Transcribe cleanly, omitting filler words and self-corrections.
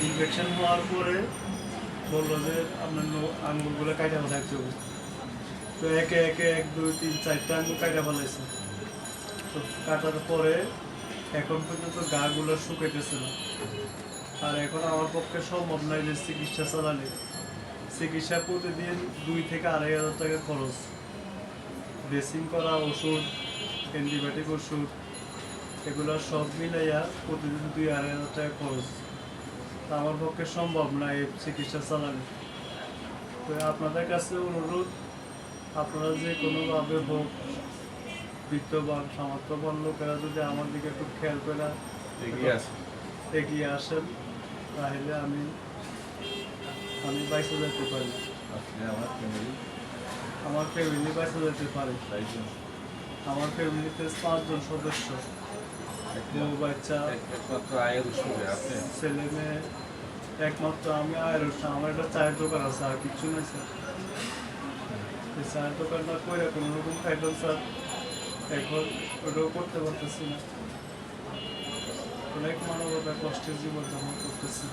Infection হওয়ার পরে বললো যে আপনার আঙুলগুলো কাটা ফেলাইতে হবে। তো একে একে 1 2 3 4টা আঙুল কাটা ফেলাইছে। তো কাটার পরে এখন পর্যন্ত গাগুলো শুকাইতেছে না। আর এখন আমার পক্ষে সম্ভব নয় যে চিকিৎসা চালালে। চিকিৎসা প্রতিদিন 2 থেকে 2.5 হাজার টাকা খরচ, ড্রেসিং করা, ওষুধ, অ্যান্টিবায়োটিক ওষুধ, এগুলো সব মিলাইয়া প্রতিদিন 2-2.5 হাজার টাকা খরচ। তা আমার পক্ষে সম্ভব না এই চিকিৎসা চালানো। তো আপনাদের কাছে অনুরোধ, আপনারা যে কোনোভাবে হোক, বিত্তবান সামর্থ্যবান লোকেরা যদি আমার দিকে একটু খেয়াল করে এগিয়ে আসেন, তাহলে আমি বাইসে যেতে পারি, আমার ফ্যামিলি বাইসে যেতে পারে। আমার ফ্যামিলিতে 5 জন সদস্য, বউ বাচ্চা, ছেলে মেয়ে। একমাত্র আমি আয়ের উৎস। আমার একটা চায়ের দোকান আছে, আর কিছু নেই স্যার। এই চায়ের দোকানটা করে কোনো রকম খাইতাম স্যার, এখন ওটাও করতে পারতেছি না। অনেক মানবতা কষ্টের জীবন যাপন করতেছি।